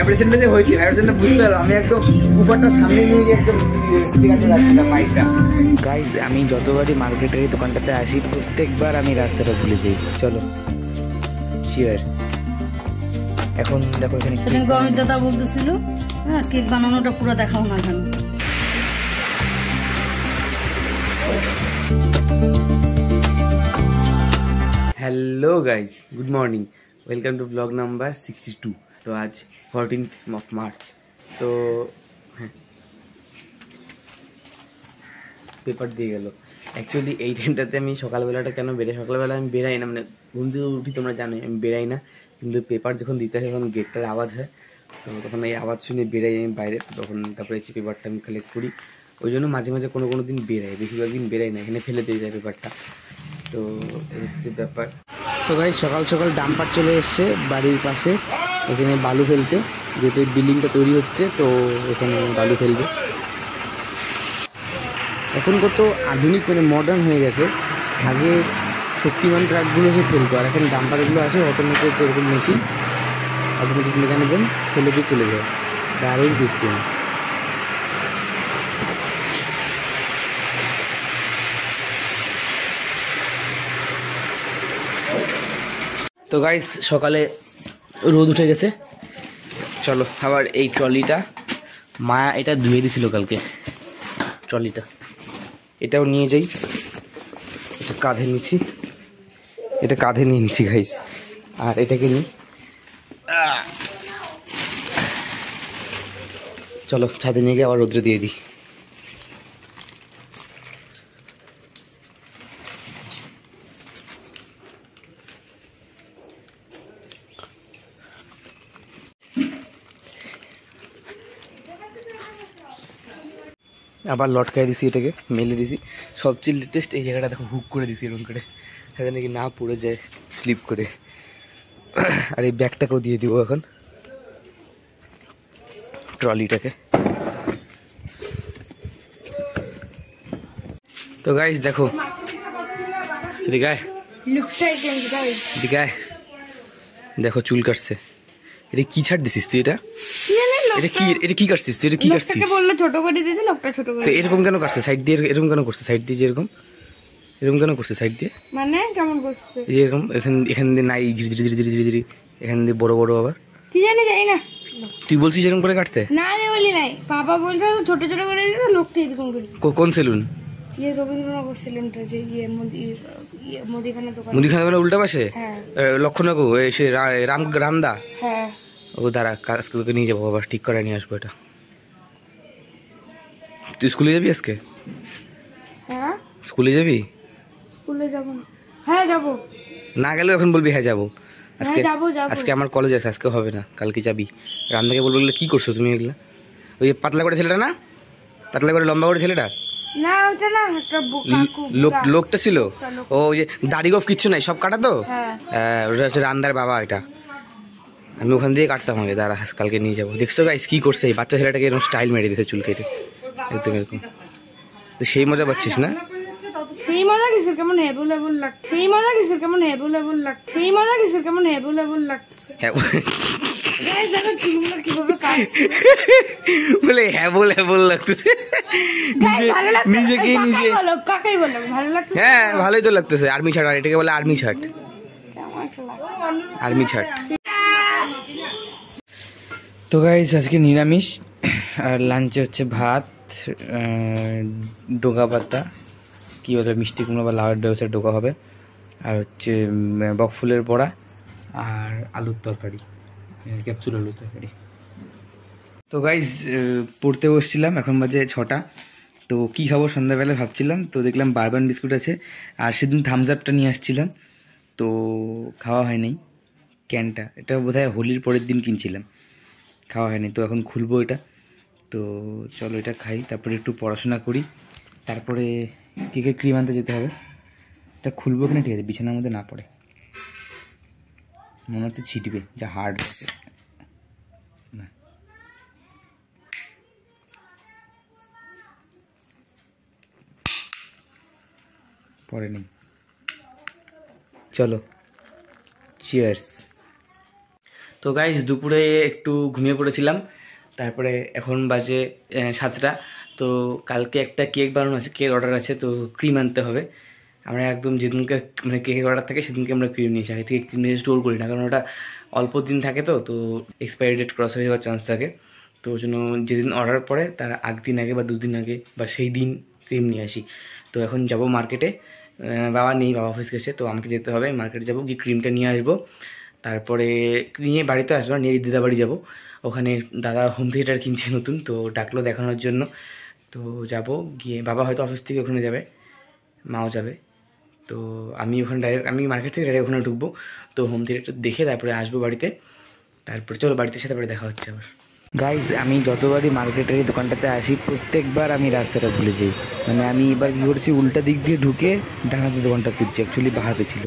ভাইব্রেশনটা যে হয়েছে, ভাইব্রেশনটা বুঝতে পারো। আমি একদম উপরটা সামনে নিয়ে গিয়ে একদম স্পিকারটা রাখছিলাম মাইকটা। গাইস আমি যতবারই মার্কেটের এই দোকানটাতে আসি প্রত্যেকবার আমি রাস্তাটা ভুলে যাই। চলো চিয়ার্স। এখন দেখো এখানে সেদিনকে অমিত দাদা বলতেছিল হ্যাঁ কেক বানানোটা পুরো দেখাও না কেন। Hello guys, good morning, welcome to blog number 62। তো আজ 14th of March। তো হ্যাঁ পেপার দিয়ে গেল। অ্যাকচুয়ালি এই টাইমটাতে আমি সকালবেলাটা কেন বেরাই, সকালবেলা আমি বেরাই না, মানে ঘুম থেকে উঠি তোমরা জানো আমি বেরাই না, কিন্তু পেপার যখন দিতে হয় তখন গেটটার আওয়াজ হয়, তো তখন এই আওয়াজ শুনে বেরাই আমি বাইরে, তখন তারপরে এসে পেপারটা আমি কালেক্ট করি। ওই জন্য মাঝে মাঝে কোনো কোনো দিন বেরাই, বেশিরভাগ দিন বেরাই না, এখানে ফেলে দিয়ে যায় পেপারটা। তো এই হচ্ছে ব্যাপার। তো ভাই সকাল সকাল ডাম্পার চলে এসছে বাড়ির পাশে, এখানে বালু ফেলতে, যেহেতু এই বিল্ডিংটা তৈরি হচ্ছে তো এখানে বালু ফেলবে। এখন কত আধুনিক মানে মডার্ন হয়ে গেছে, আগে শক্তিমান ট্রাকগুলো এসে ফেলতো, আর এখন ডাম্পারগুলো আসে অটোমেটিক, এরকম মেশিন, অটোমেটিক মেকানিজম, ফেলে দিয়ে চলে যায়, দারুণ সিস্টেম। তো গাইস সকালে রোদ উঠে গেছে, চলো আবার এই ট্রলিটা, মায়া এটা ধুয়ে দিছিল কালকে, ট্রলিটা এটাও নিয়ে যাই, এটা কাঁধে নিচ্ছি, এটা কাঁধে নিয়ে নিচ্ছি গাইস, আর এটাকে নিই, চলো ছাদে নিয়ে গিয়ে আবার রোদ্রে দিয়ে দিই। আবার লটকাই দিছি, এটাকে মেলে দিছি, সবচেয়ে লেটেস্ট এই জায়গাটা দেখো হুক করে দিছি এরকম করে, যাতে নাকি না পড়ে যায় স্লিপ করে। আর এই ব্যাগটাকেও দিয়ে দিব এখন ট্রলিটাকে। তো গাইস দেখো এদিকে দেখো চুল কাটছে, এটা কি ছাড় দিছিস তুই? এটা কি কাটছিস তুই? এটা কি কাটছিস? বললো ছোট করে দিতে, লোকটা ছোট করে। তো এরকম কেন কাটছে সাইড দিয়ে? এরকম কেন করছে সাইড দিয়ে? এরকম এরকম কেন করছে সাইড দিয়ে? মানে কেমন করছে? এরকম এখান দিয়ে নাই, ধীরে ধীরে ধীরে ধীরে ধীরে এখান দিয়ে বড় বড় আবার কি জানি যাই না। তুই বলছিস এরকম করে কাটতে? না আমি বলি নাই, পাপা বলছে ছোট ছোট করে দিতে, লোকটা এরকম করে। কোন সেলুন? রবীন্দ্রনগর সেলুনটা, যে মুদিখানা দোকান। মুদিখানা দোকানের উল্টা পাশে হ্যাঁ লক্ষণগু সে রামদা। হ্যাঁ ও দাঁড়া, আজকে তোকে নিয়ে যাবো, আবার ঠিক করে নিয়ে আসবো এটা। তুই স্কুলে যাবি আজকে? হ্যাঁ স্কুলে যাবি? স্কুলে যাবো না। হ্যাঁ যাবো। না গেলেও এখন বলবি হ্যাঁ যাবো। আজকে যাবো যাবো। আজকে আমার কলেজ আছে, আজকে হবে না, কালকে যাবি। রামদাকে বলবো কি করছো তুমি এগুলা? ওই পাতলা করে ছেলেটা না, পাতলা করে লম্বা করে ছেলেটা না, ওটা না, একটা লোকটা ছিল, ও ওই যে দাড়ি গোফ কিচ্ছু নাই, সব কাটা তো। হ্যাঁ ওটা হচ্ছে রামদার বাবা, এটা আমি ওখান দিয়ে কাটতাম আগে, দাঁড়া কালকে নিয়ে যাবো। দেখছো গাইস কি করছে এই বাচ্চা ছেলেটাকে, এরকম স্টাইল মেরে দিয়েছে চুল কেটে, একদম এরকম। তো সেই মজা পাচ্ছিস না? সেই মজা কিসের, কেমন হেবুল হেবুল লাগছে, সেই মজা কিসের, কেমন হেবুল হেবুল লাগছে, সেই মজা কিসের, কেমন হেবুল হেবুল লাগছে। বলে হ্যাবল হ্যাবল লাগতেছে নিজেকে নিজে। হ্যাঁ ভালোই তো লাগতেছে, আর্মি শার্ট, আর এটাকে বলে আর্মি শার্ট, আর্মি শার্ট। তো গাইস আজকে নিরামিষ, আর লাঞ্চে হচ্ছে ভাত, ডোকা পাতা, কী বলে মিষ্টি কুমড়ো বা লাউয়ের ডোসের ডোকা হবে, আর হচ্ছে বকফুলের বড়া, আর আলুর তরকারি, ক্যাপসুল আলুর তরকারি। তো গাইস পড়তে বসছিলাম, এখন বাজে 6টা। তো কী খাবো সন্ধ্যাবেলা ভাবছিলাম, তো দেখলাম বারবান বিস্কুট আছে, আর সেদিন থামস আপটা নিয়ে আসছিলাম, তো খাওয়া হয়নি ক্যানটা, এটা বোধহয় হোলির পরের দিন কিনছিলাম, খাওয়া হয়নি। তো এখন খুলবো এটা, তো চলো এটা খাই, তারপরে একটু পড়াশোনা করি, তারপরে কেকের ক্রিম আনতে যেতে হবে। এটা খুলবো কিনা ঠিক আছে, বিছানার মধ্যে না পড়ে, মনে হচ্ছে ছিটবে, যা হার্ড আছে না। পরে নেই, চলো চিয়ার্স। তো গাইজ দুপুরে একটু ঘুমিয়ে পড়েছিলাম, তারপরে এখন বাজে 7টা। তো কালকে একটা কেক বানানো আছে, কেক অর্ডার আছে, তো ক্রিম আনতে হবে। আমরা একদম যেদিনকে মানে কেকের অর্ডার থাকে সেদিনকে আমরা ক্রিম নিয়ে আগে থেকে ক্রিম নিয়ে স্টোর করি না, কারণ ওটা অল্প দিন থাকে, তো এক্সপায়ারি ডেট ক্রস হয়ে যাওয়ার চান্স থাকে। তো ওই জন্য যেদিন অর্ডার পড়ে তার দিন আগে বা 2 দিন আগে বা সেই দিন ক্রিম নিয়ে আসি। তো এখন যাব মার্কেটে, বাবা নেই, বাবা অফিস গেছে, তো আমাকে যেতে হবে মার্কেটে, যাবো গিয়ে ক্রিমটা নিয়ে আসবো। তারপরে নিয়ে বাড়িতে আসবো, নিয়ে দিদা বাড়ি যাবো, ওখানে দাদা হোম থিয়েটার কিনছে নতুন, তো ডাকলো দেখানোর জন্য। তো যাব, গিয়ে বাবা হয়তো অফিস থেকে ওখানে যাবে, মাও যাবে। তো আমি ওখানে আমি মার্কেট থেকে ডাইরেক্ট ওখানে ঢুকবো। তো হোম থিয়েটার দেখে তারপরে আসবো বাড়িতে, তারপরে চলো বাড়িতে সাথে পরে দেখা হচ্ছে আবার। গাইজ আমি যতবারই মার্কেটের এই দোকানটাতে আসি প্রত্যেকবার আমি রাস্তাটা ভুলে যাই। মানে আমি এবার কী করছি, উল্টা দিক দিয়ে ঢুকে ডানাতে দোকানটা খুঁজছি, অ্যাকচুয়ালি বাহাতে ছিল।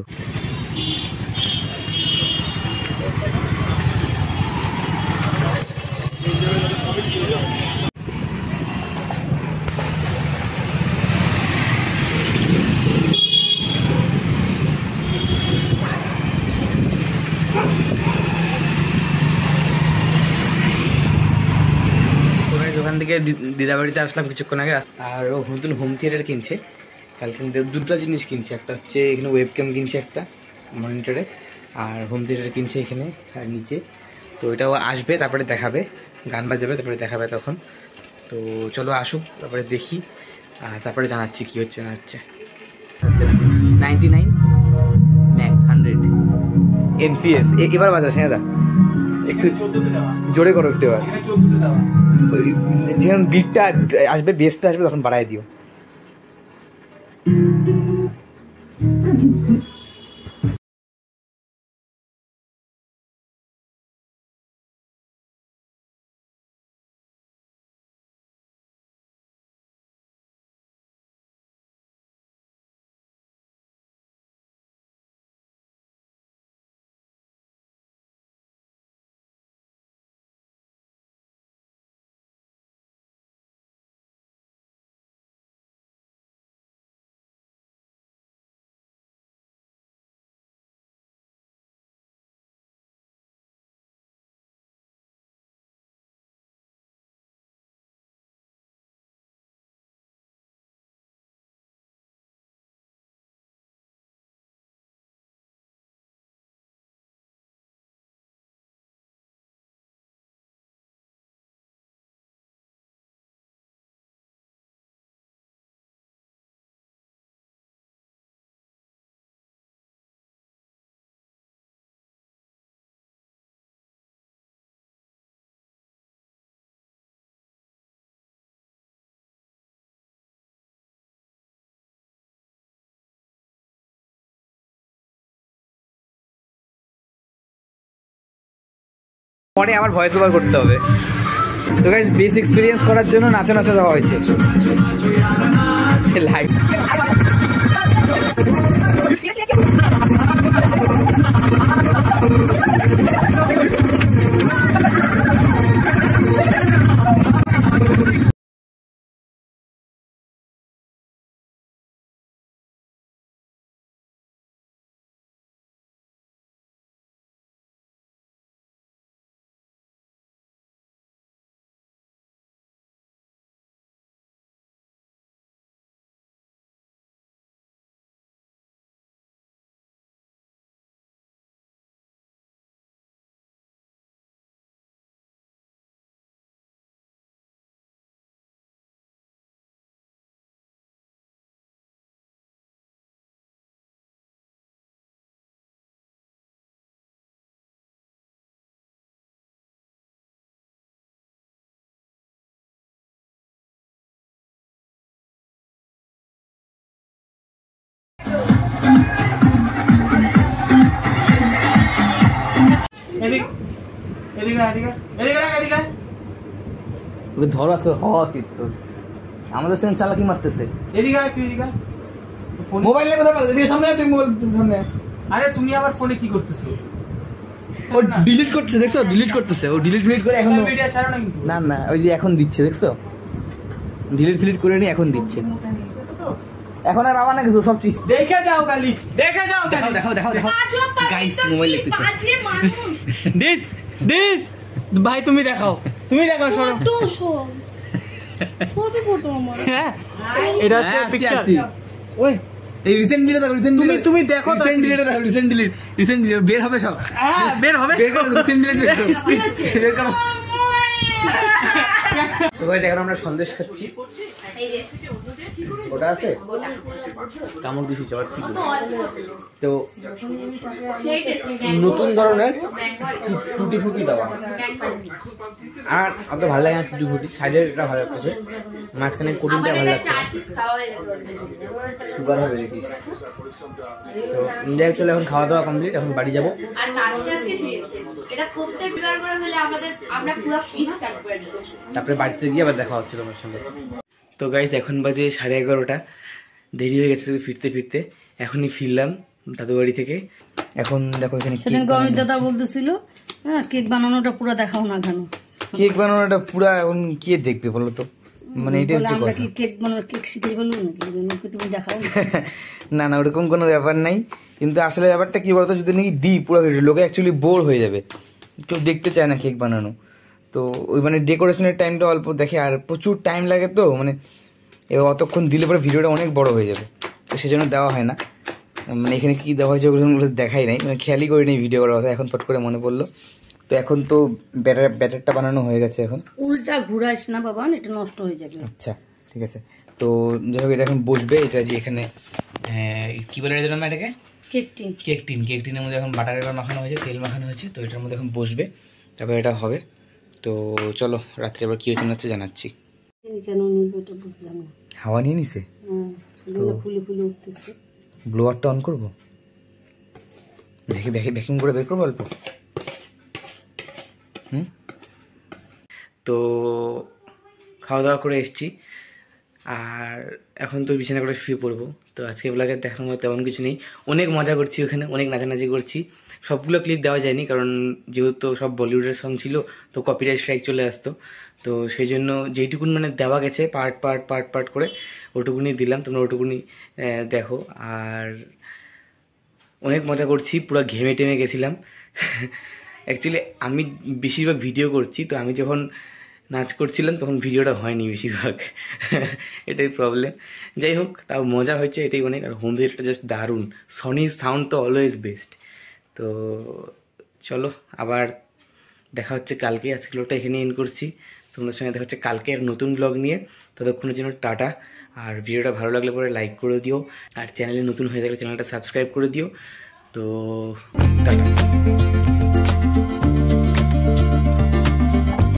ওখান থেকে দিদা বাড়িতে আসলাম কিছুক্ষণ আগে, আর ও নতুন হোম থিয়েটার কিনছে। কালকে 2টা জিনিস কিনছে, একটা হচ্ছে এখানে ওয়েবক্যাম কিনছে একটা মনিটরে, আর হোম থিয়েটার কিনছে এখানে আর নিচে। তো এটাও আসবে, তারপরে দেখাবে, গান বাজাবে, তারপরে দেখাবে তখন। তো চলো আসুক, তারপরে দেখি, আর তারপরে জানাচ্ছি কী হচ্ছে না হচ্ছে। 99 ম্যাক্স 100 MCS এবার বাজাস হ্যাঁ দা, একটু জোরে করো একটু, এবার যখন বিটটা আসবে, বেসটা আসবে, তখন বাড়ায় দিও। পরে আবার ভয়েস ওভার করতে হবে। তো গাইস বেস এক্সপেরিয়েন্স করার জন্য নাচা দেওয়া হয়েছে লাইভ। ধরো আজকে হওয়া উচিত, আমাদের সঙ্গে চালাকি মারতেছে। এদিকে মোবাইল নিয়ে কোথায় পাচ্ছিস? সামনে তুই মোবাইল সামনে। আরে তুমি আবার ফোনে কি করতেছো? ও ডিলিট করতেছে, দেখছো? ডিলিট করতেছে, ও ডিলিট করে এখন ভিডিও ছাড়ো না কিন্তু। না ওই যে এখন দিচ্ছে, দেখছো? ডিলিট করে নি এখন দিচ্ছে। এখন আর বাবা না কিছু সব চিজ দেখে যাও খালি, দেখে যাও। দেখাও গাইস মোবাইল দেখতেছে। দিস দিস ভাই তুমি দেখাও সরো ছোট ফটো আমার হ্যাঁ এটা হচ্ছে পিকচার ওই এই রিসেন্ট ডিলিট দেখো রিসেন্ট তুমি দেখো রিসেন্ট ডিলিট দেখো রিসেন্ট ডিলিট বের হবে সব হ্যাঁ বের হবে বের করো রিসেন্ট ডিলিট বের করো তো গাইস এখন আমরা সন্দেশ খাচ্ছি ওটা আছে কামড় দিছি আবার ঠিক তো নতুন ধরনের টুটি ফুটি দেওয়া আর অত ভালো লাগে না টুটি ফুটি সাইডের এটা ভালো লাগছে মাঝখানে কোটিংটা ভালো লাগছে সুগার হবে দেখিস তো ইন্ডিয়া চলে এখন খাওয়া দাওয়া কমপ্লিট এখন বাড়ি যাবো আর নাচটা আজকে সেই হচ্ছে এটা প্রত্যেকবার করে হলে আমরা পুরো ফিট থাকবো একদম তারপরে বাড়িতে গিয়ে আবার দেখা হচ্ছে তোমার সঙ্গে তো গাইস এখন বাজে 11:30 দেরি হয়ে গেছে ফিরতে ফিরতে এখনই ফিরলাম দাদু বাড়ি থেকে এখন দেখো এখানে সেদিন গণিত দাদা বলতেছিল হ্যাঁ কেক বানানোটা পুরো দেখাও না কেন কেক বানানোটা পুরা এখন কে দেখবে বলো তো মানে এটা হচ্ছে আমরা কথা কি কেক বানানোর কেক শিখে বলবো নাকি তুমি দেখাও না না ওরকম কোনো ব্যাপার নাই কিন্তু আসলে ব্যাপারটা কি বলতো যদি নাকি দিই পুরো ভিডিও লোকে অ্যাকচুয়ালি বোর হয়ে যাবে কেউ দেখতে চায় না কেক বানানো তো ওই মানে ডেকোরেশনের টাইমটা অল্প দেখে আর প্রচুর টাইম লাগে তো মানে এবার অতক্ষণ দিলে পরে ভিডিওটা অনেক বড় হয়ে যাবে তো সেজন্য দেওয়া হয় না মানে এখানে কী দেওয়া হয়েছে ওগুলো দেখাই নাই মানে খেয়ালই করি নাই ভিডিও করার কথা এখন ফট করে মনে পড়লো তো এখন তো ব্যাটারটা বানানো হয়ে গেছে এখন উল্টা ঘুরাইস না বাবা এটা নষ্ট হয়ে যাবে আচ্ছা ঠিক আছে তো যাই হোক এটা এখন বসবে এটা যে এখানে কী বলে দিলাম এটাকে কেক টিনের মধ্যে এখন বাটার এবার মাখানো হয়েছে তেল মাখানো হয়েছে তো এটার মধ্যে এখন বসবে তারপরে এটা হবে তো চলো রাত্রে আবার কী হয়েছে হচ্ছে জানাচ্ছি কেন নিবে এটা বুঝলাম না হাওয়া নিয়ে নিছে ফুলে ফুলে উঠতেছে ব্লোয়ারটা অন করবো দেখি ভ্যাকিউম করে বের করবো অল্প তো খাওয়া দাওয়া করে এসছি আর এখন তো বিছানা করে শুয়ে পড়বো তো আজকে ব্লগে দেখানোর মতো তেমন কিছু নেই অনেক মজা করছি ওখানে অনেক নাচানাচি করছি সবগুলো ক্লিপ দেওয়া যায়নি কারণ যেহেতু সব বলিউডের সং ছিল তো কপিরাইট স্ট্রাইক চলে আসতো তো সেই জন্য যেইটুকুন মানে দেওয়া গেছে পার্ট করে ওটুকুনি দিলাম তোমরা ওটুকুনি দেখো আর অনেক মজা করছি পুরো ঘেমে টেমে গেছিলাম অ্যাকচুয়ালি আমি বেশিরভাগ ভিডিও করছি তো আমি যখন নাচ করছিলাম তখন ভিডিওটা হয়নি বেশিরভাগ এটাই প্রবলেম যাই হোক তাও মজা হয়েছে এটাই অনেক আর হোম থিয়েটারটা জাস্ট দারুণ সনির সাউন্ড তো অলওয়েজ বেস্ট তো চলো আবার দেখা হচ্ছে কালকে আজকে ব্লগটা এখানে এন্ড করছি তোমাদের সঙ্গে দেখা হচ্ছে কালকে আর নতুন ব্লগ নিয়ে ততক্ষণের জন্য টাটা আর ভিডিওটা ভালো লাগলে পরে লাইক করে দিও আর চ্যানেলে নতুন হয়ে থাকলে চ্যানেলটা সাবস্ক্রাইব করে দিও তো টাটা